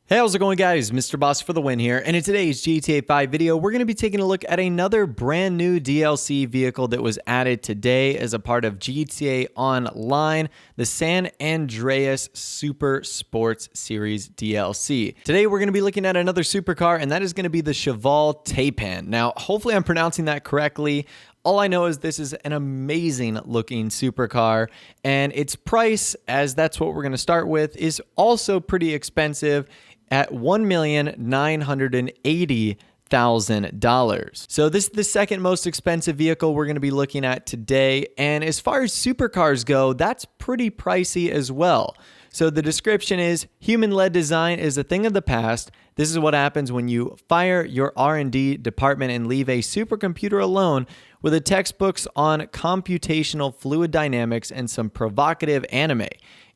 Hey, how's it going, guys? Mr. Boss for the win here, and in today's GTA 5 video, we're going to be taking a look at another brand new DLC vehicle that was added today as a part of GTA Online, the San Andreas Super Sports Series DLC. Today, we're going to be looking at another supercar, and that is going to be the Cheval Taipan. Now, hopefully I'm pronouncing that correctly. All I know is this is an amazing looking supercar, and its price, as that's what we're going to start with, is also pretty expensive at $1,980,000. So this is the second most expensive vehicle we're going to be looking at today. And as far as supercars go, that's pretty pricey as well. So the description is, human-led design is a thing of the past. This is what happens when you fire your R&D department and leave a supercomputer alone with the textbooks on computational fluid dynamics and some provocative anime.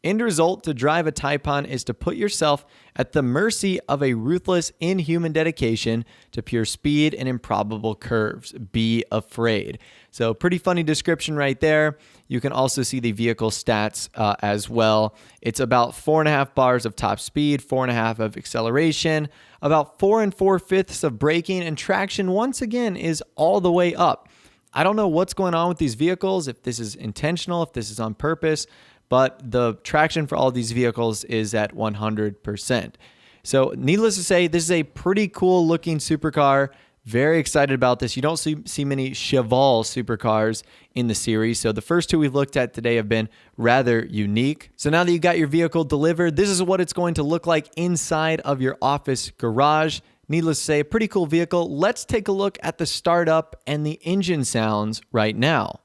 End result, to drive a Taipan is to put yourself at the mercy of a ruthless, inhuman dedication to pure speed and improbable curves. Be afraid. So pretty funny description right there. You can also see the vehicle stats as well. It's about 4.5 bars of top speed, 4.5 of acceleration, about 4 4/5 of braking, and traction once again is all the way up. I don't know what's going on with these vehicles, if this is intentional, if this is on purpose, but the traction for all these vehicles is at 100%. So needless to say, this is a pretty cool looking supercar. Very excited about this. You don't see many Cheval supercars in the series. So the first two we've looked at today have been rather unique. So now that you got your vehicle delivered, this is what it's going to look like inside of your office garage. Needless to say, a pretty cool vehicle. Let's take a look at the startup and the engine sounds right now.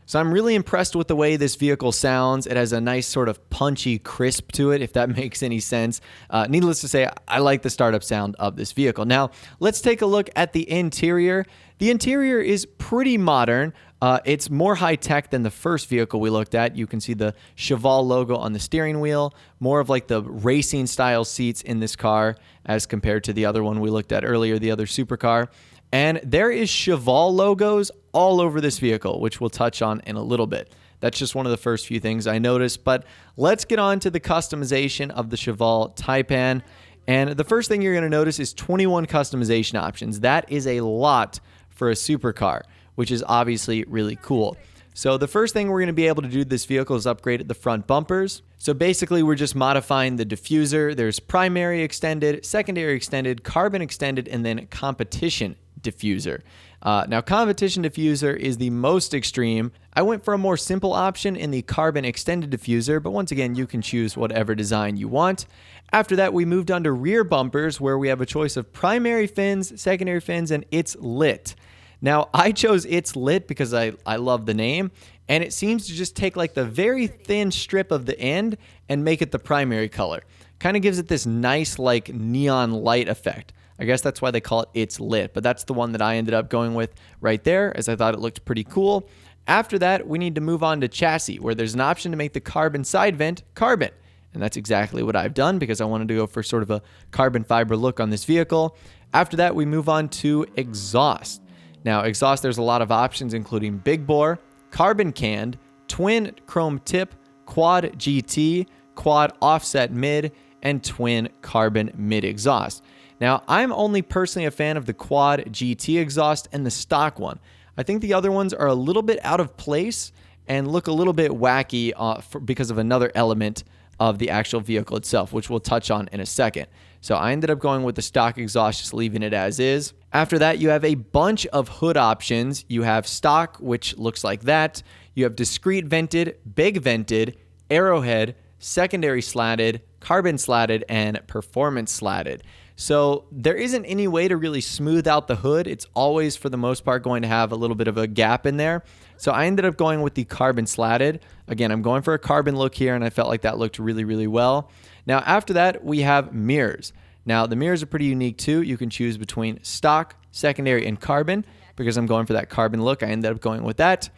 So I'm really impressed with the way this vehicle sounds. It has a nice sort of punchy crisp to it, if that makes any sense. Needless to say, I like the startup sound of this vehicle. Now, let's take a look at the interior. The interior is pretty modern. It's more high-tech than the first vehicle we looked at. You can see the Cheval logo on the steering wheel, more of like the racing-style seats in this car as compared to the other one we looked at earlier, the other supercar. And there is Cheval logos all over this vehicle, which we'll touch on in a little bit. That's just one of the first few things I noticed. But let's get on to the customization of the Cheval Taipan. And the first thing you're going to notice is 21 customization options. That is a lot for a supercar, which is obviously really cool. So the first thing we're going to be able to do to this vehicle is upgrade the front bumpers. So basically, we're just modifying the diffuser. There's primary extended, secondary extended, carbon extended, and then competition diffuser. Now, competition diffuser is the most extreme. I went for a more simple option in the carbon extended diffuser, but once again, you can choose whatever design you want. After that, we moved on to rear bumpers, where we have a choice of primary fins, secondary fins, and it's lit. Now, I chose It's Lit because I love the name, and it seems to just take like the very thin strip of the end and make it the primary color. Kind of gives it this nice like neon light effect. I guess that's why they call it It's Lit, but that's the one that I ended up going with right there, as I thought it looked pretty cool. After that, we need to move on to chassis, where there's an option to make the carbon side vent carbon. And that's exactly what I've done because I wanted to go for sort of a carbon fiber look on this vehicle. After that, we move on to exhaust. Now, exhaust, there's a lot of options, including big bore, carbon canned, twin chrome tip, quad GT, quad offset mid, and twin carbon mid exhaust. Now, I'm only personally a fan of the quad GT exhaust and the stock one. I think the other ones are a little bit out of place and look a little bit wacky because of another element of the actual vehicle itself, which we'll touch on in a second. So I ended up going with the stock exhaust, just leaving it as is. After that, you have a bunch of hood options. You have stock, which looks like that. You have discrete vented, big vented, arrowhead, secondary slatted, carbon slatted, and performance slatted. So there isn't any way to really smooth out the hood. It's always, for the most part, going to have a little bit of a gap in there. So I ended up going with the carbon slatted. Again, I'm going for a carbon look here, and I felt like that looked really, really well. Now, after that, we have mirrors. Now, the mirrors are pretty unique too. You can choose between stock, secondary, and carbon. Because I'm going for that carbon look, I ended up going with that.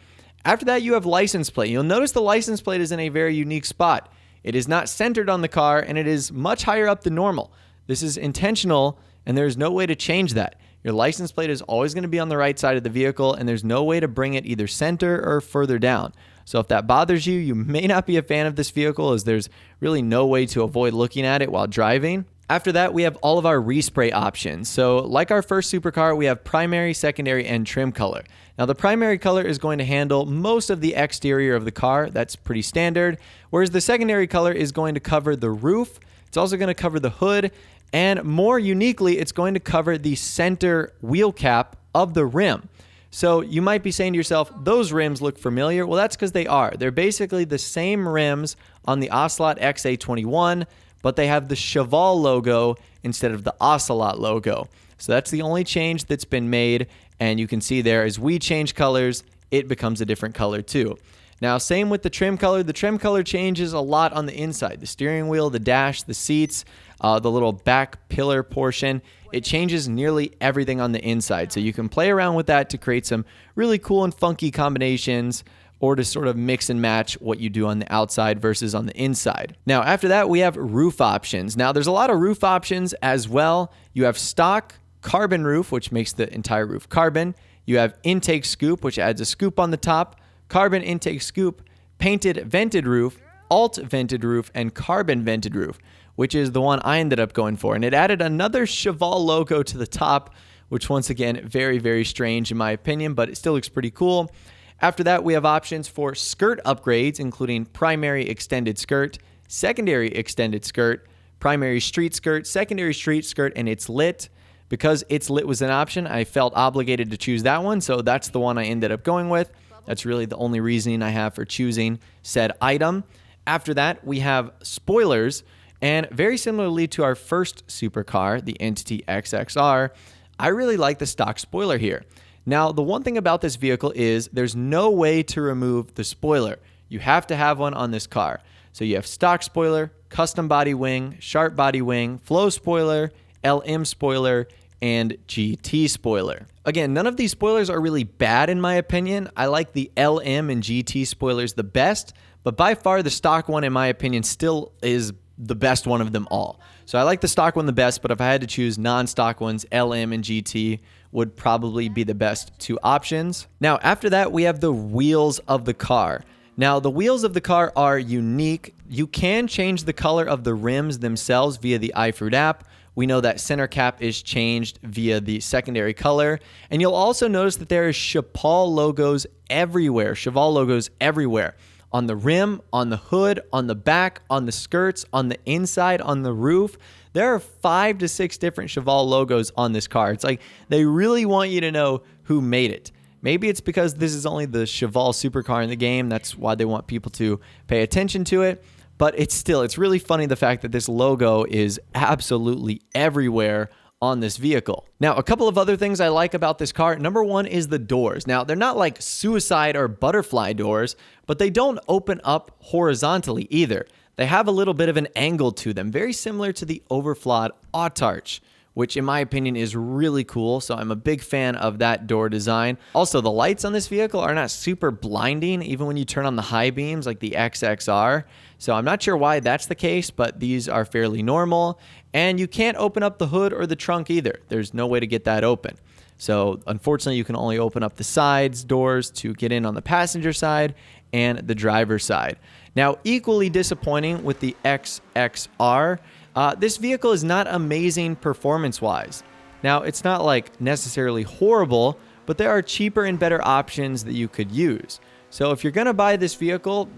After that, you have license plate. You'll notice the license plate is in a very unique spot. It is not centered on the car, and it is much higher up than normal. This is intentional, and there's no way to change that. Your license plate is always going to be on the right side of the vehicle, and there's no way to bring it either center or further down. So if that bothers you, you may not be a fan of this vehicle, as there's really no way to avoid looking at it while driving. After that, we have all of our respray options. So like our first supercar, we have primary, secondary, and trim color. Now the primary color is going to handle most of the exterior of the car. That's pretty standard. Whereas the secondary color is going to cover the roof. It's also going to cover the hood. And more uniquely, it's going to cover the center wheel cap of the rim. So you might be saying to yourself, those rims look familiar. Well, that's because they are. They're basically the same rims on the Ocelot XA21, but they have the Cheval logo instead of the Ocelot logo. So that's the only change that's been made. And you can see there, as we change colors, it becomes a different color too. Now, same with the trim color. The trim color changes a lot on the inside. The steering wheel, the dash, the seats, the little back pillar portion. It changes nearly everything on the inside. So you can play around with that to create some really cool and funky combinations, or to sort of mix and match what you do on the outside versus on the inside. Now, after that, we have roof options. Now, there's a lot of roof options as well. You have stock carbon roof, which makes the entire roof carbon. You have intake scoop, which adds a scoop on the top, carbon intake scoop, painted vented roof, alt vented roof, and carbon vented roof, which is the one I ended up going for. And it added another Cheval logo to the top, which once again, very, very strange in my opinion, but it still looks pretty cool. After that, we have options for skirt upgrades, including primary extended skirt, secondary extended skirt, primary street skirt, secondary street skirt, and it's lit. Because it's lit was an option, I felt obligated to choose that one, so that's the one I ended up going with. That's really the only reasoning I have for choosing said item. After that, we have spoilers, and very similarly to our first supercar, the Entity XXR, I really like the stock spoiler here. Now, the one thing about this vehicle is there's no way to remove the spoiler. You have to have one on this car. So you have stock spoiler, custom body wing, sharp body wing, flow spoiler, LM spoiler, and GT spoiler. Again, none of these spoilers are really bad in my opinion. I like the LM and GT spoilers the best, but by far the stock one in my opinion still is the best one of them all. So I like the stock one the best, but if I had to choose non-stock ones, LM and GT would probably be the best two options. Now, after that, we have the wheels of the car. Now, the wheels of the car are unique. You can change the color of the rims themselves via the iFruit app. We know that center cap is changed via the secondary color. And you'll also notice that there is Cheval logos everywhere. Cheval logos everywhere. On the rim, on the hood, on the back, on the skirts, on the inside, on the roof. There are 5 to 6 different Cheval logos on this car. It's like they really want you to know who made it. Maybe it's because this is only the Cheval supercar in the game. That's why they want people to pay attention to it. But it's really funny the fact that this logo is absolutely everywhere on this vehicle. Now, a couple of other things I like about this car. Number one is the doors. Now, they're not like suicide or butterfly doors, but they don't open up horizontally either. They have a little bit of an angle to them, very similar to the overflawed Autarch, which in my opinion is really cool. So I'm a big fan of that door design. Also, the lights on this vehicle are not super blinding, even when you turn on the high beams like the XXR. So I'm not sure why that's the case, but these are fairly normal. And you can't open up the hood or the trunk either. There's no way to get that open. So unfortunately, you can only open up the sides doors to get in on the passenger side and the driver's side. Now, equally disappointing with the XXR, this vehicle is not amazing performance-wise. Now, it's not like necessarily horrible, but there are cheaper and better options that you could use. So if you're going to buy this vehicle,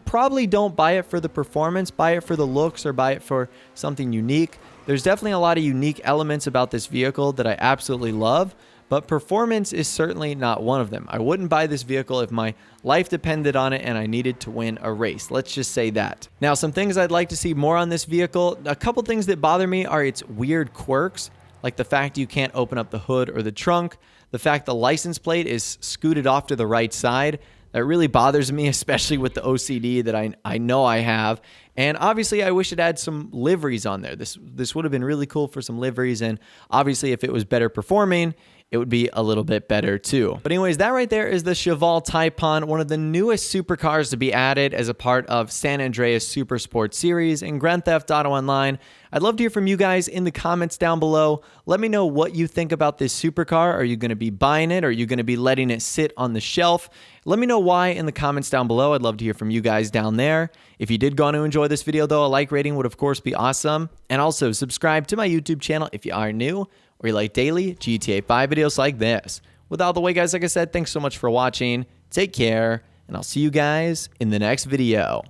probably don't buy it for the performance, buy it for the looks, or buy it for something unique. There's definitely a lot of unique elements about this vehicle that I absolutely love, but performance is certainly not one of them. I wouldn't buy this vehicle if my life depended on it and I needed to win a race. Let's just say that. Now, some things I'd like to see more on this vehicle. A couple things that bother me are its weird quirks, like the fact you can't open up the hood or the trunk, the fact the license plate is scooted off to the right side. That really bothers me, especially with the OCD that I know I have. And obviously, I wish it had some liveries on there. This would have been really cool for some liveries. And obviously, if it was better performing, it would be a little bit better too. But anyways, that right there is the Cheval Taipan, one of the newest supercars to be added as a part of San Andreas Super Sports Series in Grand Theft Auto Online. I'd love to hear from you guys in the comments down below. Let me know what you think about this supercar. Are you going to be buying it? Are you going to be letting it sit on the shelf? Let me know why in the comments down below. I'd love to hear from you guys down there. If you did go on to enjoy this video though, a like rating would of course be awesome. And also subscribe to my YouTube channel if you are new or you like daily GTA 5 videos like this. With all the way guys, like I said, thanks so much for watching. Take care, and I'll see you guys in the next video.